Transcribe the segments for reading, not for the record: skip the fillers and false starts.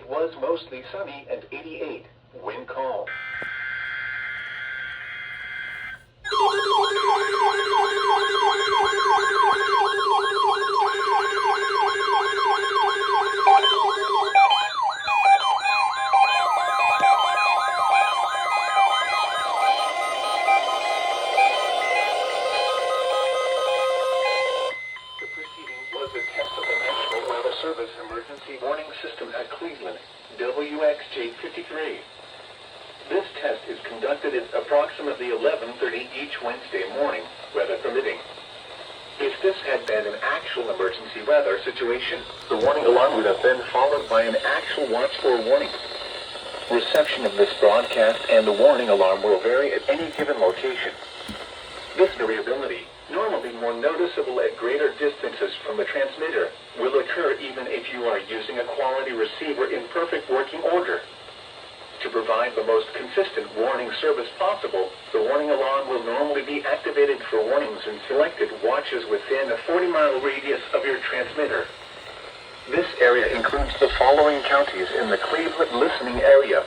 It was mostly sunny and 88. Wind calm. The preceding was a test of the National Weather Service Emergency Warning System at Cleveland, WXJ53. This test is conducted at approximately 11:30 each Wednesday morning, weather permitting. If this had been an actual emergency weather situation, the warning alarm would have been followed by an actual watch for warning. Reception of this broadcast and the warning alarm will vary at any given location. This variability, normally more noticeable at greater distances from the transmitter, will occur even if you are using a quality receiver in perfect working order. To provide the most consistent warning service possible, the warning alarm will normally be activated for warnings in selected watches within a 40-mile radius of your transmitter. This area includes the following counties in the Cleveland listening area: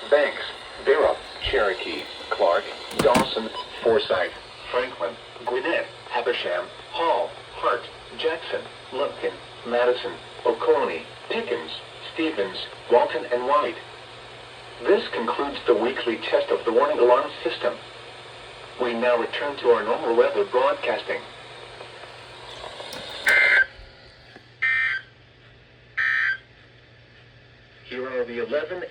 Banks, Barrow, Cherokee, Clark, Dawson, Forsyth, Franklin, Gwinnett, Habersham, Hall, Hart, Jackson, Lumpkin, Madison, Oconee, Pickens, Stevens, Walton, and White. This concludes the weekly test of the warning alarm system. We now return to our normal weather broadcasting. Here are the 11